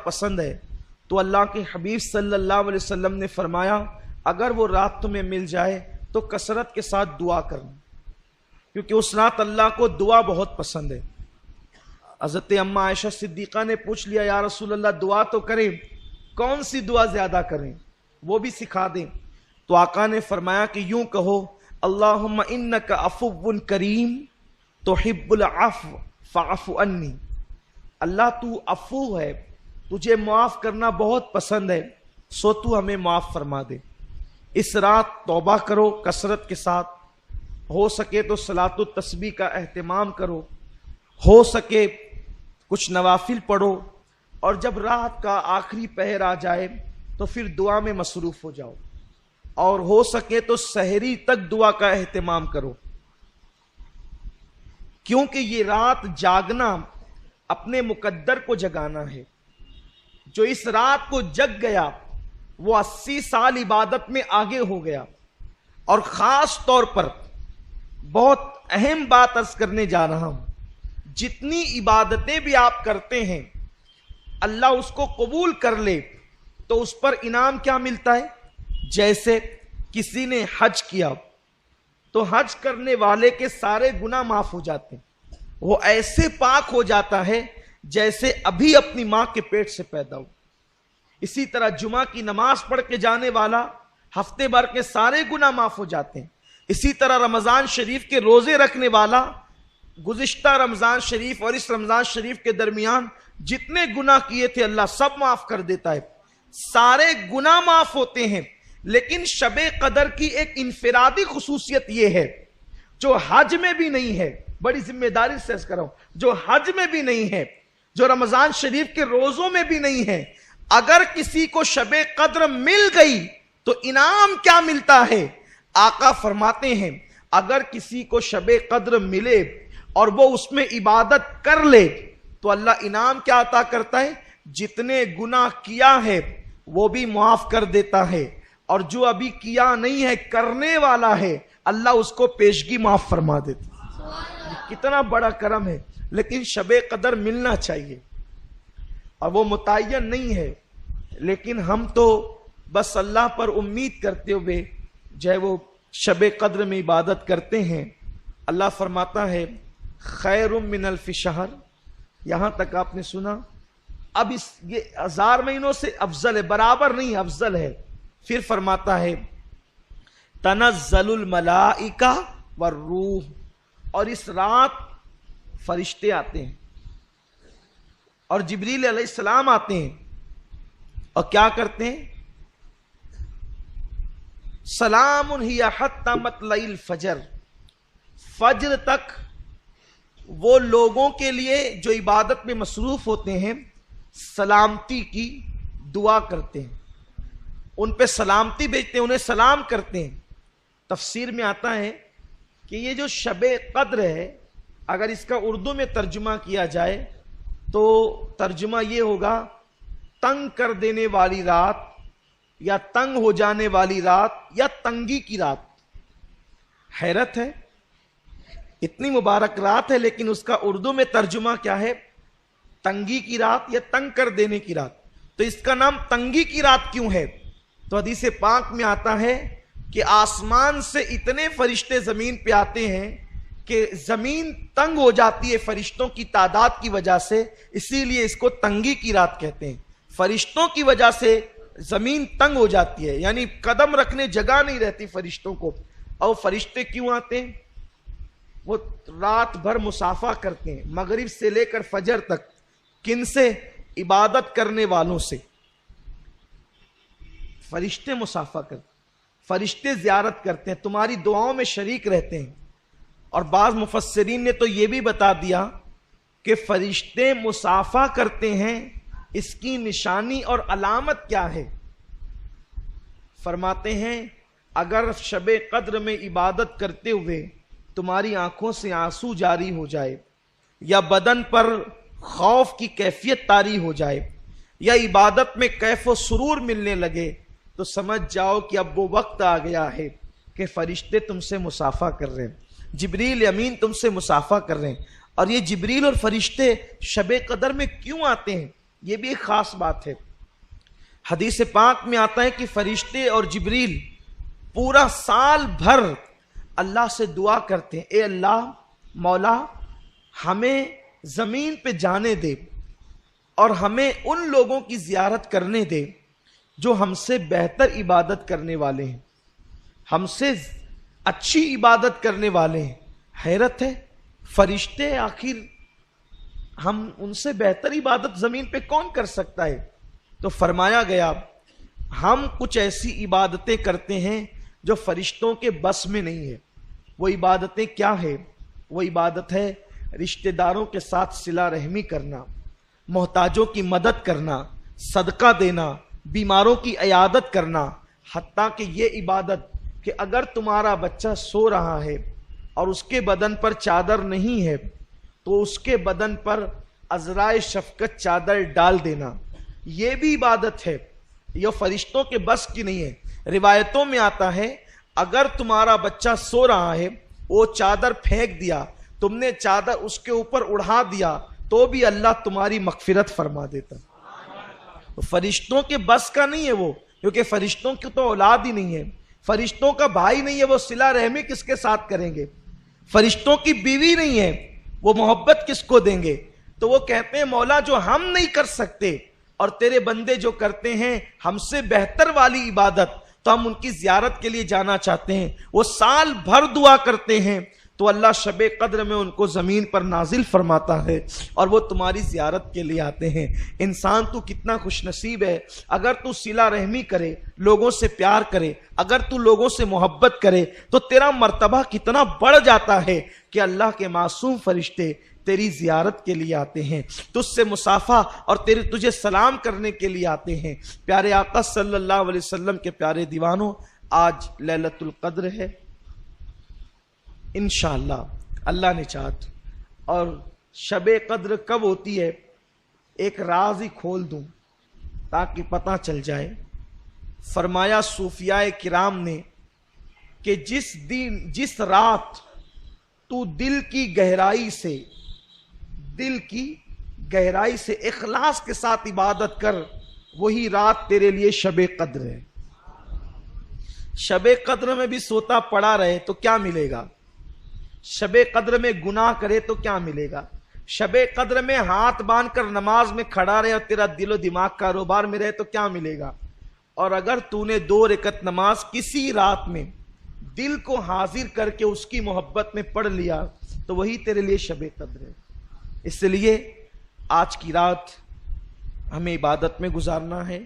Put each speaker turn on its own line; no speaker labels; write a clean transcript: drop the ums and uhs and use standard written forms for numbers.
پسند ہے تو اللہ کے حبیب صلی اللہ علیہ وسلم نے فرمایا اگر وہ رات تمہیں مل جائے تو کثرت کے ساتھ دعا کرنا، کیونکہ اس رات اللہ کو دعا بہت پسند ہے۔ حضرت اماں عائشہ صدیقہ نے پوچھ لیا یا رسول اللہ دعا تو کریں، کون سی دعا زیادہ کریں، وہ بھی سکھا دیں۔ تو آقا نے فرمایا کہ یوں کہو اللہم انک عفو کریم تحب العفو فاعف عنی، اللہ تو عفو ہے، تجھے معاف کرنا بہت پسند ہے، سو تو ہمیں معاف فرما دے۔ اس رات توبہ کرو کثرت کے ساتھ، ہو سکے تو صلاۃ التسبیح کا اہتمام کرو، ہو سکے کچھ نوافل پڑھو، اور جب رات کا آخری پہر آ جائے تو پھر دعا میں مصروف ہو جاؤ، اور ہو سکے تو سحری تک دعا کا اہتمام کرو، کیونکہ یہ رات جاگنا اپنے مقدر کو جگانا ہے۔ جو اس رات کو جگ گیا وہ 80 سال عبادت میں آگے ہو گیا۔ اور خاص طور پر بہت اہم بات عرض کرنے جا رہا ہوں، جتنی عبادتیں بھی آپ کرتے ہیں اللہ اس کو قبول کر لے تو اس پر انعام کیا ملتا ہے؟ جیسے کسی نے حج کیا تو حج کرنے والے کے سارے گناہ معاف ہو جاتے ہیں، وہ ایسے پاک ہو جاتا ہے جیسے ابھی اپنی ماں کے پیٹ سے پیدا ہو۔ اسی طرح جمعہ کی نماز پڑھ کے جانے والا ہفتے بھر کے سارے گناہ معاف ہو جاتے ہیں۔ اسی طرح رمضان شریف کے روزے رکھنے والا گزشتہ رمضان شریف اور اس رمضان شریف کے درمیان جتنے گناہ کیے تھے اللہ سب معاف کر دیتا ہے، سارے گناہ معاف ہوتے ہیں۔ لیکن شب قدر کی ایک انفرادی خصوصیت یہ ہے جو حج میں بھی نہیں ہے، بڑی ذمہ داری سے عرض کر رہا ہوں، جو حج میں بھی نہیں ہے، جو رمضان شریف کے روزوں میں بھی نہیں ہے، اگر کسی کو شب قدر مل گئی تو انعام کیا ملتا ہے؟ آقا فرماتے ہیں اگر کسی کو شب قدر ملے اور وہ اس میں عبادت کر لے تو اللہ انعام کیا عطا کرتا ہے؟ جتنے گناہ کیا ہے وہ بھی معاف کر دیتا ہے، اور جو ابھی کیا نہیں ہے کرنے والا ہے اللہ اس کو پیشگی معاف فرما دیتا ہے۔ کتنا بڑا کرم ہے۔ لیکن شب قدر ملنا چاہیے، اور وہ متعین نہیں ہے، لیکن ہم تو بس اللہ پر امید کرتے ہوئے جو ہے وہ شب قدر میں عبادت کرتے ہیں۔ اللہ فرماتا ہے خیر من الف شہر، یہاں تک آپ نے سنا، اب یہ 1000 مہینوں سے افضل ہے، برابر نہیں افضل ہے۔ پھر فرماتا ہے تنزل الملائکہ والروح، اور اس رات فرشتے آتے ہیں اور جبریل علیہ السلام آتے ہیں، اور کیا کرتے ہیں؟ سلام ہی حتی مطلع الفجر، فجر تک وہ لوگوں کے لیے جو عبادت میں مصروف ہوتے ہیں سلامتی کی دعا کرتے ہیں، ان پہ سلامتی بھیجتے ہیں، انہیں سلام کرتے ہیں۔ تفسیر میں آتا ہے کہ یہ جو شب قدر ہے اگر اس کا اردو میں ترجمہ کیا جائے تو ترجمہ یہ ہوگا تنگ کر دینے والی رات، یا تنگ ہو جانے والی رات، یا تنگی کی رات۔ حیرت ہے، اتنی مبارک رات ہے لیکن اس کا اردو میں ترجمہ کیا ہے؟ تنگی کی رات یا تنگ کر دینے کی رات۔ تو اس کا نام تنگی کی رات کیوں ہے؟ تو حدیث پاک میں آتا ہے کہ آسمان سے اتنے فرشتے زمین پہ آتے ہیں کہ زمین تنگ ہو جاتی ہے فرشتوں کی تعداد کی وجہ سے، اسی لیے اس کو تنگی کی رات کہتے ہیں۔ فرشتوں کی وجہ سے زمین تنگ ہو جاتی ہے، یعنی قدم رکھنے جگہ نہیں رہتی فرشتوں کو۔ اور فرشتے کیوں آتے ہیں؟ وہ رات بھر مصافحہ کرتے ہیں، مغرب سے لے کر فجر تک۔ کن سے؟ عبادت کرنے والوں سے فرشتے مصافحہ کرتے ہیں، فرشتے زیارت کرتے ہیں، تمہاری دعاؤں میں شریک رہتے ہیں۔ اور بعض مفسرین نے تو یہ بھی بتا دیا کہ فرشتے مصافحہ کرتے ہیں، اس کی نشانی اور علامت کیا ہے؟ فرماتے ہیں اگر شب قدر میں عبادت کرتے ہوئے تمہاری آنکھوں سے آنسو جاری ہو جائے، یا بدن پر خوف کی کیفیت طاری ہو جائے، یا عبادت میں کیف و سرور ملنے لگے، تو سمجھ جاؤ کہ اب وہ وقت آ گیا ہے کہ فرشتے تم سے مصافحہ کر رہے ہیں، جبریل امین تم سے مصافحہ کر رہے ہیں۔ اور یہ جبریل اور فرشتے شب قدر میں کیوں آتے ہیں؟ یہ بھی ایک خاص بات ہے. حدیث پاک میں آتا ہے کہ فرشتے اور جبریل پورا سال بھر اللہ سے دعا کرتے ہیں، اے اللہ مولا ہمیں زمین پہ جانے دے اور ہمیں ان لوگوں کی زیارت کرنے دے جو ہم سے بہتر عبادت کرنے والے ہیں، ہم سے اچھی عبادت کرنے والے ہیں. حیرت ہے، فرشتے آخر ہم ان سے بہتر عبادت زمین پہ کون کر سکتا ہے؟ تو فرمایا گیا ہم کچھ ایسی عبادتیں کرتے ہیں جو فرشتوں کے بس میں نہیں ہے. وہ عبادتیں کیا ہے؟ وہ عبادت ہے رشتہ داروں کے ساتھ صلہ رحمی کرنا، محتاجوں کی مدد کرنا، صدقہ دینا، بیماروں کی عیادت کرنا. حتیٰ کہ یہ عبادت کہ اگر تمہارا بچہ سو رہا ہے اور اس کے بدن پر چادر نہیں ہے تو اس کے بدن پر عذرائے شفقت چادر ڈال دینا، یہ بھی عبادت ہے. یہ فرشتوں کے بس کی نہیں ہے. روایتوں میں آتا ہے اگر تمہارا بچہ سو رہا ہے، وہ چادر پھینک دیا، تم نے چادر اس کے اوپر اڑا دیا تو بھی اللہ تمہاری مغفرت فرما دیتا. فرشتوں کے بس کا نہیں ہے وہ، کیونکہ فرشتوں کی تو اولاد ہی نہیں ہے، فرشتوں کا بھائی نہیں ہے، وہ صلہ رحمی کس کے ساتھ کریں گے؟ فرشتوں کی بیوی نہیں ہے، وہ محبت کس کو دیں گے؟ تو وہ کہتے ہیں مولا جو ہم نہیں کر سکتے اور تیرے بندے جو کرتے ہیں ہم سے بہتر والی عبادت، تو ہم ان کی زیارت کے لیے جانا چاہتے ہیں. وہ سال بھر دعا کرتے ہیں تو اللہ شب قدر میں ان کو زمین پر نازل فرماتا ہے اور وہ تمہاری زیارت کے لیے آتے ہیں. انسان تو کتنا خوش نصیب ہے، اگر تو صلہ رحمی کرے، لوگوں سے پیار کرے، اگر تو لوگوں سے محبت کرے تو تیرا مرتبہ کتنا بڑھ جاتا ہے کہ اللہ کے معصوم فرشتے تیری زیارت کے لیے آتے ہیں، تجھ سے مصافحہ اور تجھے سلام کرنے کے لیے آتے ہیں. پیارے آقا صلی اللہ علیہ وسلم کے پیارے دیوانوں، آج لیلۃ القدر ہے انشاءاللہ اللہ نے چاہت. اور شب قدر کب ہوتی ہے ایک راز ہی کھول دوں تاکہ پتہ چل جائے. فرمایا صوفیاء کرام نے کہ جس رات تو دل کی گہرائی سے اخلاص کے ساتھ عبادت کر، وہی رات تیرے لیے شب قدر ہے. شب قدر میں بھی سوتا پڑا رہے تو کیا ملے گا؟ شب قدر میں گناہ کرے تو کیا ملے گا؟ شب قدر میں ہاتھ باندھ کر نماز میں کھڑا رہے اور تیرا دل و دماغ کاروبار میں رہے تو کیا ملے گا؟ اور اگر تو نے 2 رکعت نماز کسی رات میں دل کو حاضر کر کے اس کی محبت میں پڑھ لیا تو وہی تیرے لیے شب قدر ہے. اس لیے آج کی رات ہمیں عبادت میں گزارنا ہے.